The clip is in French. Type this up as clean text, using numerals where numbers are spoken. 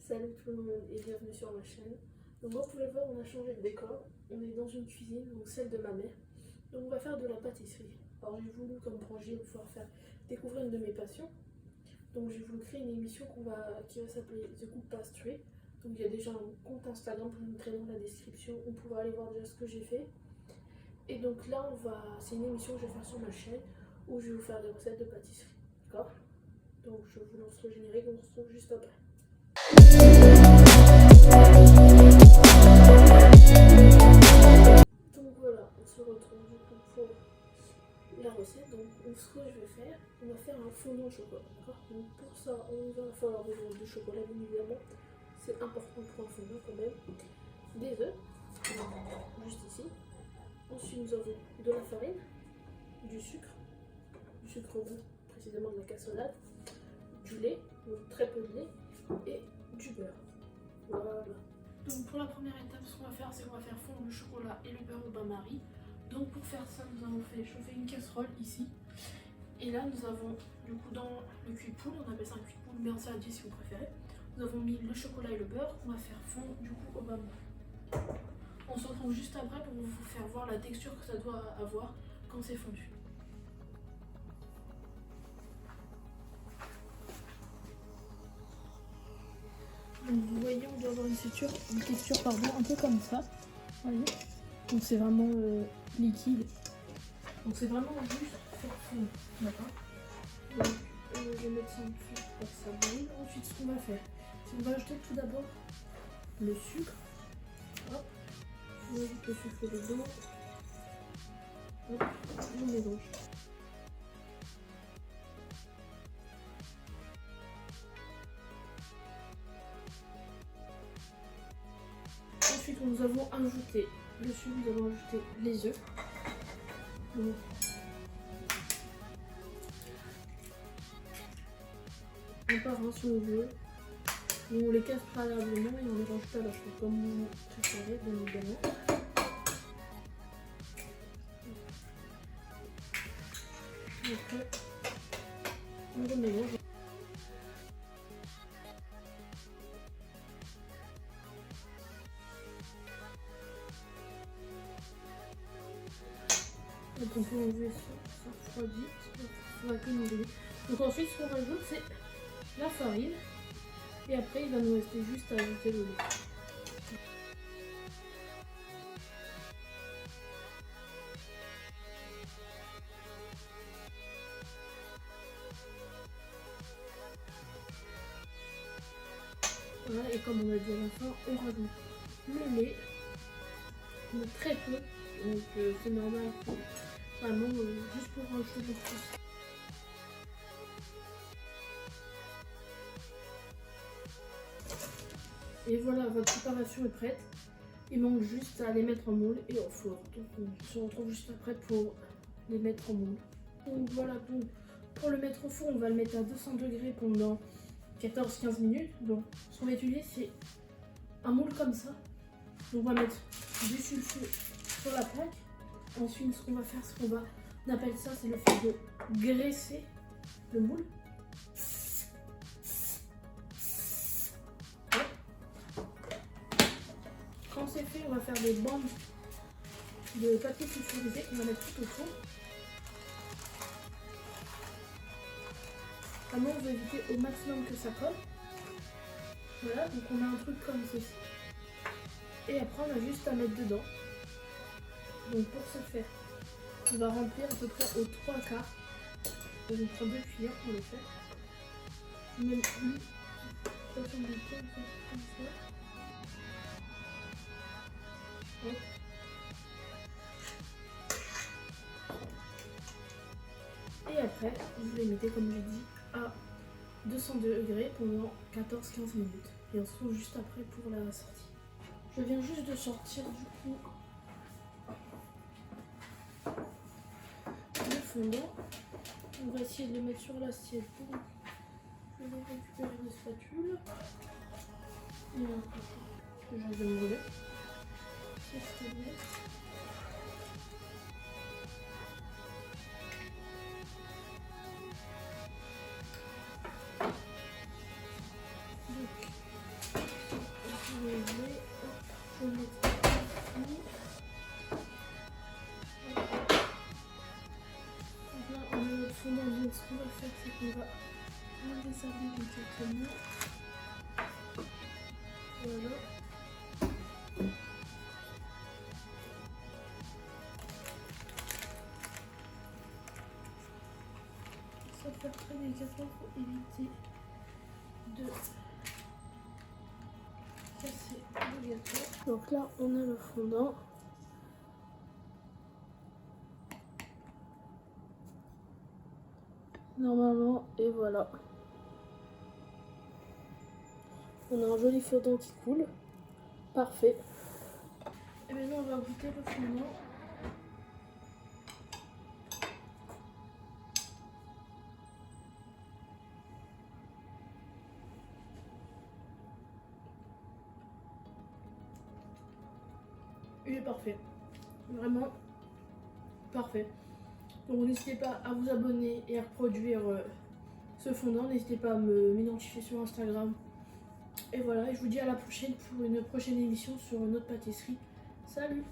Salut tout le monde et bienvenue sur ma chaîne. Donc moi, vous pouvez voir, on a changé de décor. On est dans une cuisine, donc celle de ma mère. Donc on va faire de la pâtisserie. Alors j'ai voulu, comme projet, pouvoir faire découvrir une de mes passions. Donc j'ai voulu créer une émission qui va s'appeler The Cook Pastry. Donc il y a déjà un compte Instagram, je vous mettrai dans la description. On pourra aller voir déjà ce que j'ai fait. Et donc là, c'est une émission que je vais faire sur ma chaîne où je vais vous faire des recettes de pâtisserie. D'accord? Donc je vous lance le générique, on se retrouve juste après. Donc voilà, on se retrouve du coup pour la recette. Donc ce que je vais faire, on va faire un fondant au chocolat. D'accord? Donc pour ça, on va falloir besoin de chocolat, bien évidemment. C'est important pour un fondant quand même. Des œufs, juste ici. Ensuite, nous avons de la farine, du sucre roux, précisément de la cassonade, du lait, donc très peu de lait, et du beurre. Voilà. Donc pour la première étape, ce qu'on va faire, c'est qu'on va faire fondre le chocolat et le beurre au bain-marie. Donc pour faire ça, nous avons fait chauffer une casserole ici. Et là, nous avons du coup dans le cul de poule, on appelle ça un cul de poule, bien saladier si vous préférez. Nous avons mis le chocolat et le beurre qu'on va faire fondre du coup au bain-marie. On se retrouve juste après pour vous faire voir la texture que ça doit avoir quand c'est fondu. Donc vous voyez, on doit avoir une texture un peu comme ça. Voyez. Donc c'est vraiment liquide. Donc c'est vraiment juste faire fondre. D'accord. Donc je vais mettre ça en dessous pour que ça brûle. Ensuite, ce qu'on va faire, c'est qu'on va ajouter tout d'abord le sucre. Hop. On ajoute le sucre dedans. Hop. On mélange. Ensuite, nous avons ajouté le sucre, nous avons ajouté les œufs. Donc, un par un si on veut. On les casse préalablement et on les rajoute à la fois comme vous préférez, bien évidemment. Après, on remélange. Donc on peut enlever ça refroidit, ça va que nous aider. Donc ensuite ce qu'on rajoute c'est la farine et après il va nous rester juste à ajouter le lait. Voilà, et comme on a dit à la fin, on rajoute le lait, mais très peu, donc c'est normal, vraiment juste pour rajouter de plus. Et voilà, votre préparation est prête. Il manque juste à les mettre en moule et au four. Donc on se retrouve juste après pour les mettre en moule. Donc voilà, donc, pour le mettre au four, on va le mettre à 200 degrés pendant 14-15 minutes. Donc ce qu'on va utiliser, c'est un moule comme ça. Donc on va mettre du sulfure sur la plaque. Ensuite, ce qu'on va faire, c'est qu'on va, on appelle ça, c'est le fait de graisser le moule. Quand c'est fait, on va faire des bandes de papier sulfurisé qu'on va mettre tout autour. Vraiment, on va éviter au maximum que ça colle. Voilà, donc on a un truc comme ceci. Et après, on a juste à mettre dedans. Donc pour ce faire, on va remplir à peu près aux 3 quarts. Donc on prend 2 cuillères pour le faire. Même une. Attention, comme ça. Hop. Et après, vous les mettez, comme j'ai dit, à 200 degrés pendant 14-15 minutes. Et on se retrouve juste après pour la sortie. Je viens juste de sortir du coup le fondant. On va essayer de le mettre sur l'assiette. Je vais récupérer une spatule. Et un couteau que je vais brûler. C'est très bien. Donc, installer délicatement. Voilà. Ça fait très délicatement pour éviter de casser le gâteau. Donc là, on a le fondant. Normalement, et voilà. On a un joli fondant qui coule. Parfait. Et maintenant, on va goûter le fondant. Il est parfait. Vraiment parfait. Donc n'hésitez pas à vous abonner et à reproduire ce fondant. N'hésitez pas à m'identifier sur Instagram. Et voilà, je vous dis à la prochaine pour une prochaine émission sur une autre pâtisserie. Salut!